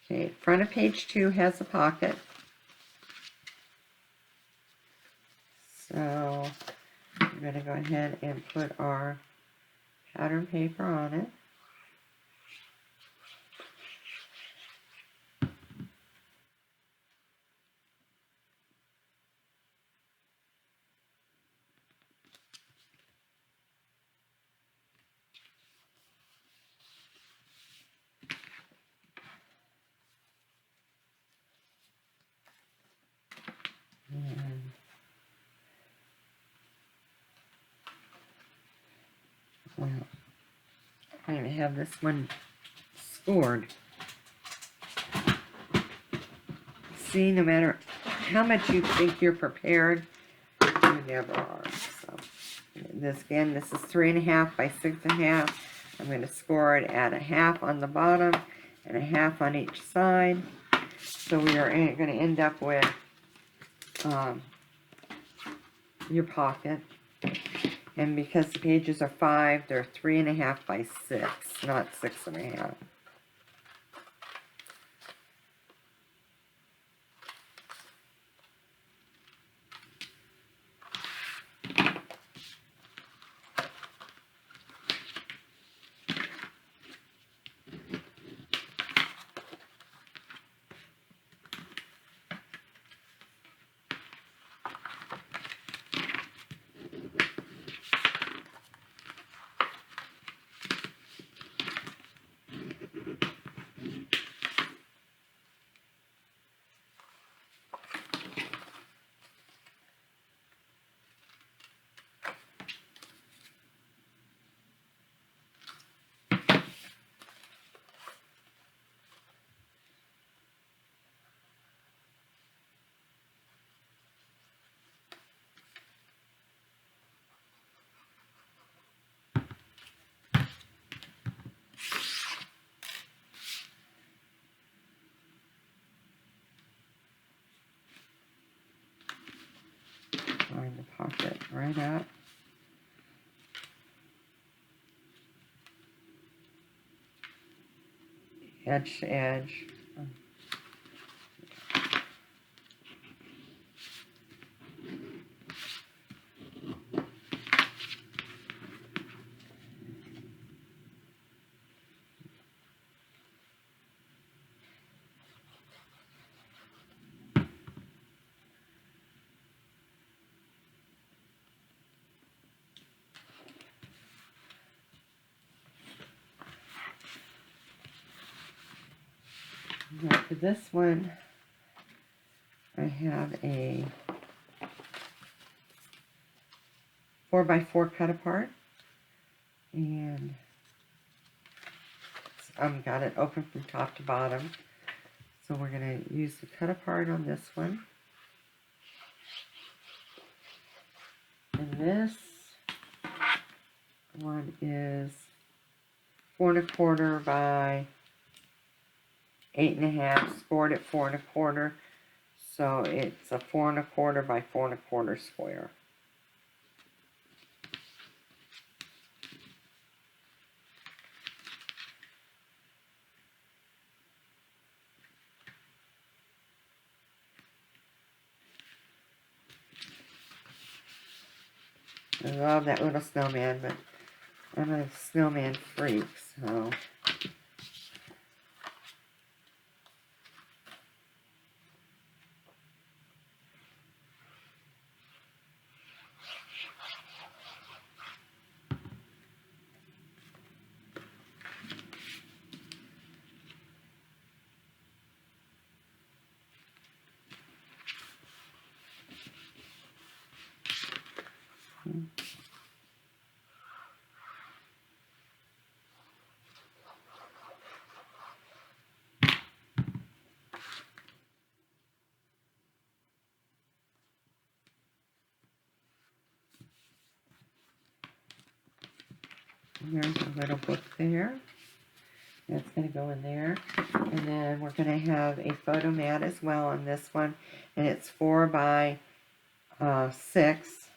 Okay, front of page 2 has a pocket. So I'm going to go ahead and put our pattern paper on it. And well, I'm going to have this one scored. See, no matter how much you think you're prepared, you never are. So this again, this is 3.5 by 6.5. I'm going to score it at 1/2 on the bottom and 1/2 on each side. So we are going to end up with your pocket. And because the pages are 5, they're 3.5 by 6, not 6.5. Line the pocket right up. Edge to edge. Now for this one, I have a 4x4 cut apart, and got it open from top to bottom. So we're going to use the cut apart on this one. And this one is 4¼ by 8.5, scored at 4¼ so it's a 4¼ by 4¼ square. I love that little snowman, but I'm a snowman freak, so There's a little book there. That's going to go in there. And then we're going to have a photo mat as well on this one. And it's 4 by 6.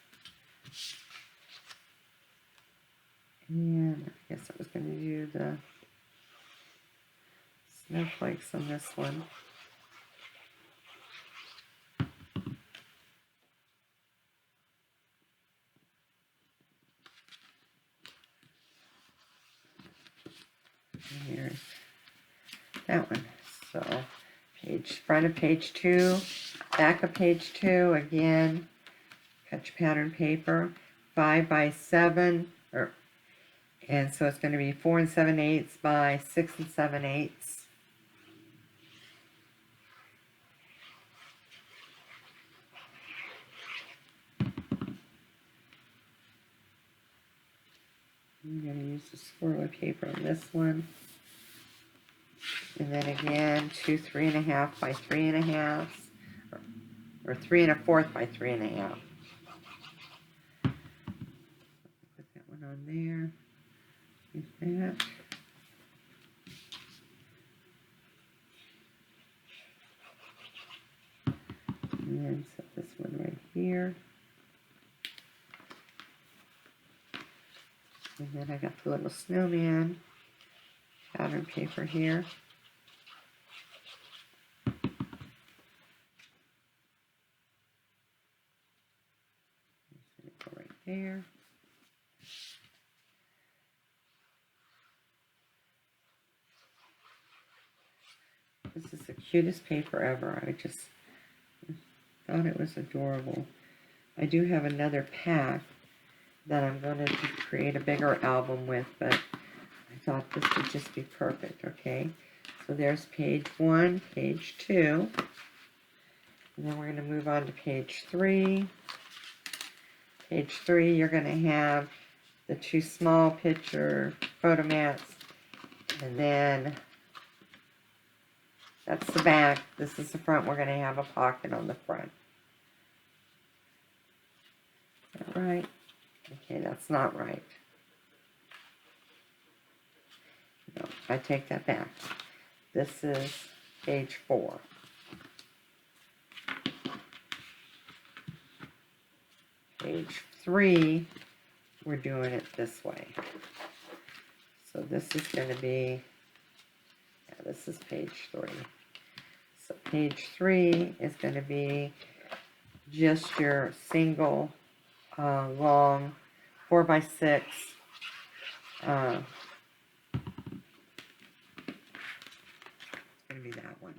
And I guess I was going to do the snowflakes on this one. And here's that one. So front of page 2, back of page 2, again, cut your pattern paper, 5 by 7, and so it's going to be 4 7/8 by 6 7/8. I'm going to use the swirly paper on this one. And then again, 2 3.5 by 3.5, or 3 1/4 by 3.5. Put that one on there. Use that. And then set this one right here. And then I got the little snowman pattern paper here. Go right there. This is the cutest paper ever. I just thought it was adorable. I do have another pack that I'm going to create a bigger album with, but I thought this would just be perfect, okay? So there's page 1, page 2, and then we're going to move on to page 3. Page 3, you're going to have the 2 small picture photo mats, and then that's the back. This is the front. We're going to have a pocket on the front. Is that right? Okay, that's not right. No, I take that back. This is page 4. Page 3, we're doing it this way. So this is going to be, yeah, this is page 3. So page 3 is going to be just your single long 4 by 6 it's going to be that one.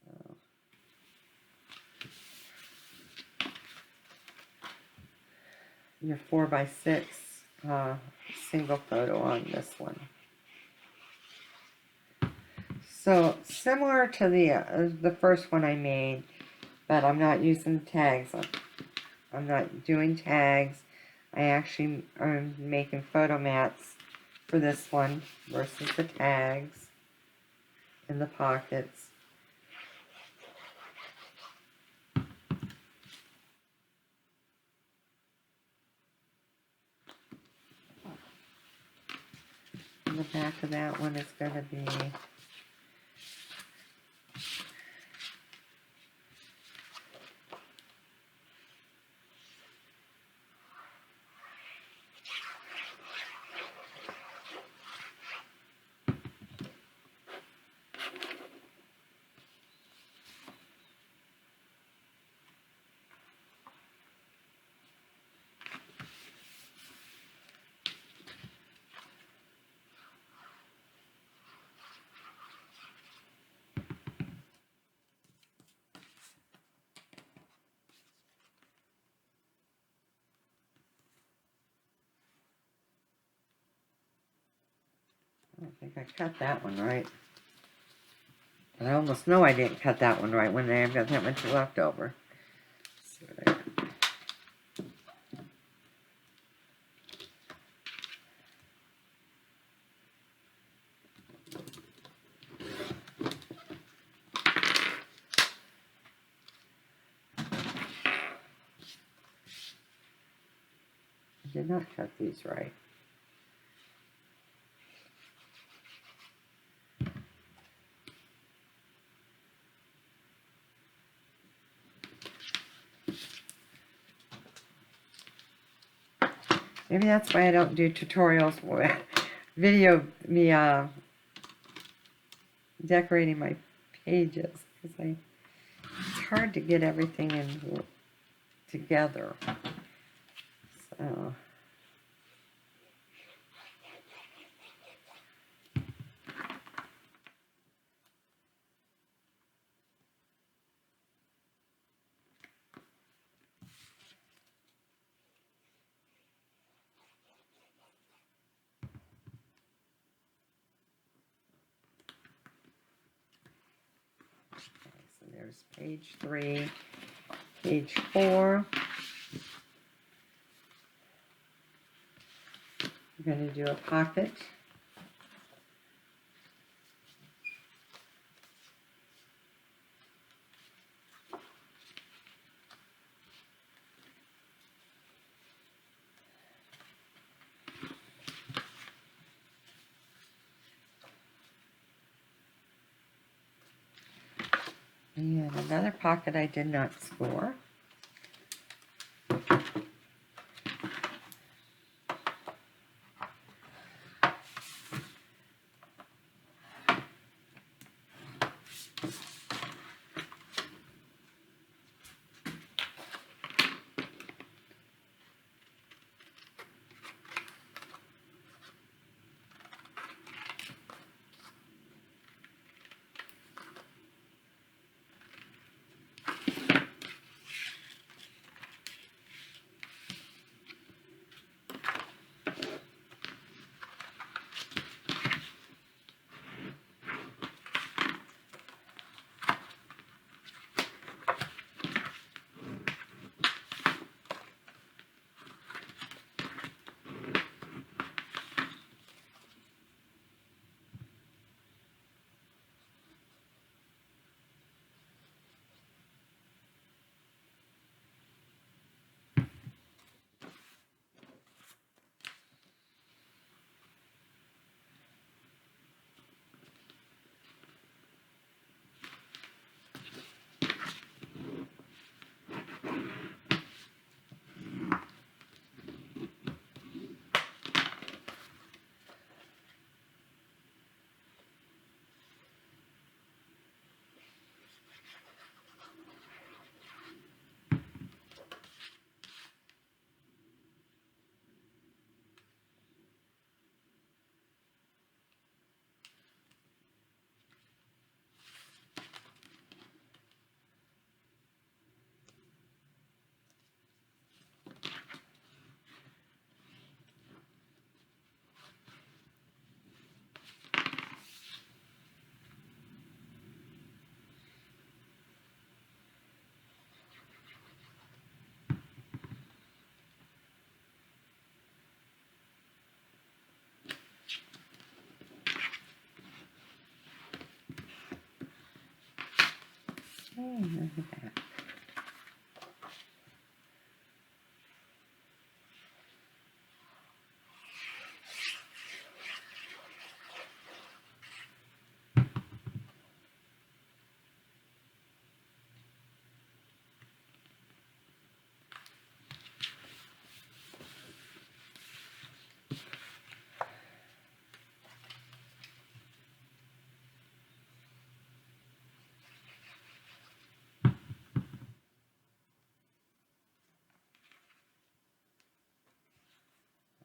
So your 4 by 6 single photo on this one. So similar to the first one I made, but I'm not using tags. I'm not doing tags. I actually am making photo mats for this one versus the tags in the pockets. And the back of that one is going to be I don't think I cut that one right. I almost know I didn't cut that one right when I've got that much left over. Let's see what I got. did not cut these right. Maybe that's why I don't do tutorials for video me decorating my pages, because it's hard to get everything in together. So there's page 3, page 4. I'm going to do a pocket. And another pocket I did not score. Oh, look at that.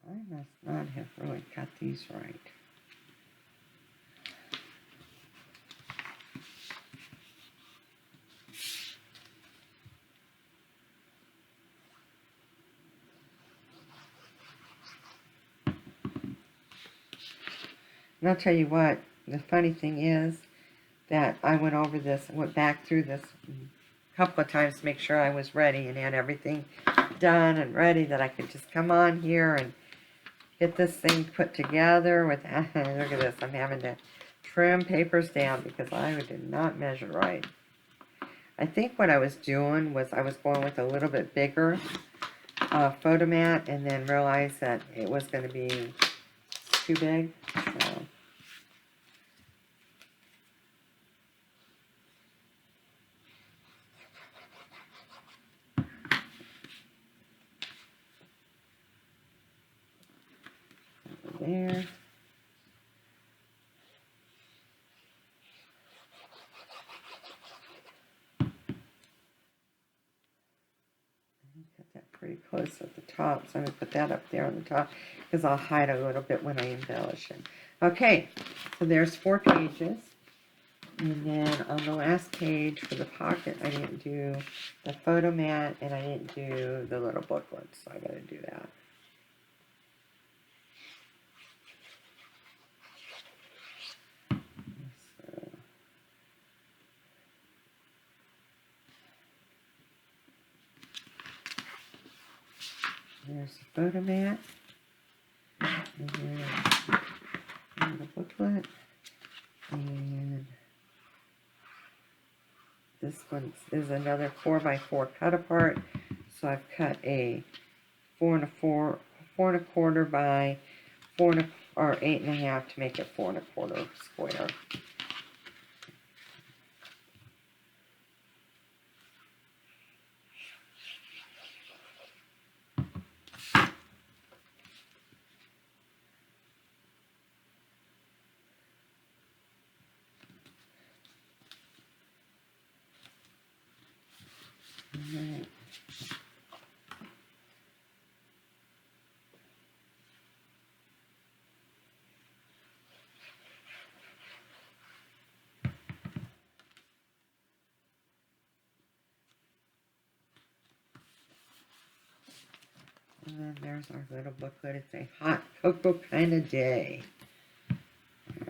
I must not have really cut these right. And I'll tell you what, the funny thing is that I went over this, went back through this a couple of times to make sure I was ready and had everything done and ready, that I could just come on here and get this thing put together with, look at this, I'm having to trim papers down because I did not measure right. I think what I was doing was I was going with a little bit bigger photo mat and then realized that it was going to be too big. So. There. Got that pretty close at the top, so I'm going to put that up there on the top because I'll hide a little bit when I embellish it. Okay, so there's 4 pages. And then on the last page for the pocket, I didn't do the photo mat and I didn't do the little booklet, so I got to do that. So, there's the photo mat. And then the booklet. And this one is another 4x4 cut apart. So I've cut a 4 1/4 by 8 1/2 to make it 4 1/4 square. Right. And then there's our little booklet. It's a hot cocoa kind of day.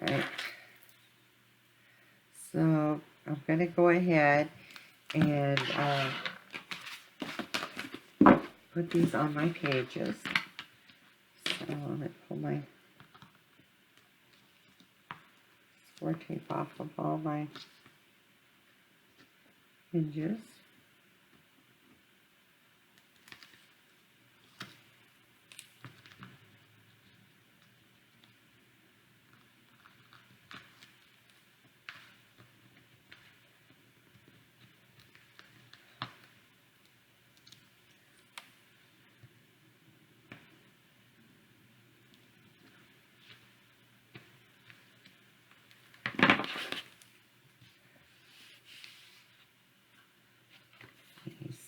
Alright. So I'm going to go ahead and put these on my pages. So I'm going to pull my score tape off of all my hinges.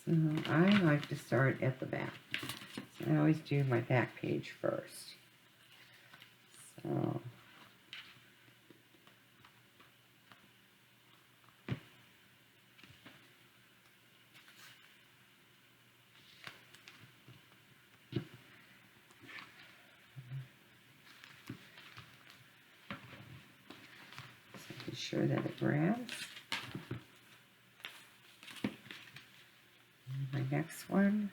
So I like to start at the back. So I always do my back page first. So be sure that it grabs. My next one.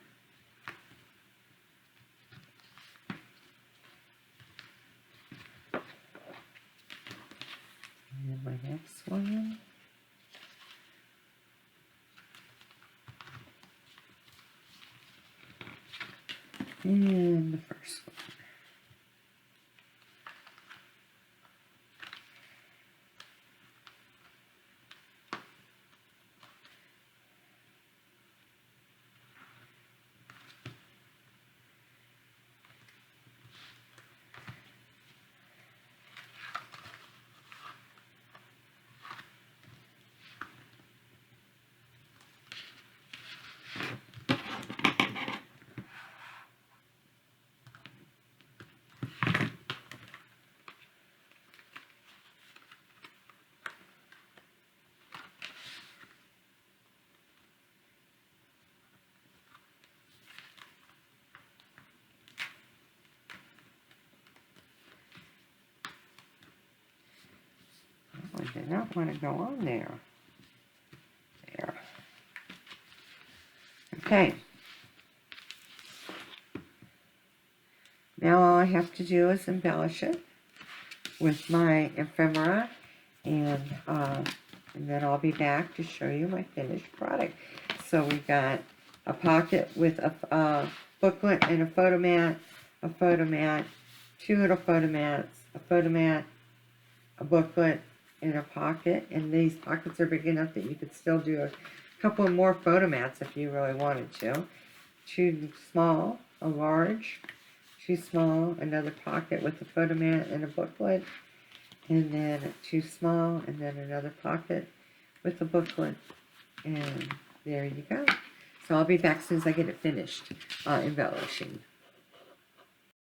And my next one. And the first one. I did not want to go on there. There. Okay. Now all I have to do is embellish it with my ephemera, and then I'll be back to show you my finished product. So we've got a pocket with a booklet and a photo mat, two little photo mats, a photo mat, a booklet, and a pocket. And these pockets are big enough that you could still do a couple more photo mats if you really wanted to. Too small, a large, too small, another pocket with a photo mat and a booklet, and then too small, and then another pocket with a booklet, and there you go. So I'll be back as soon as I get it finished embellishing.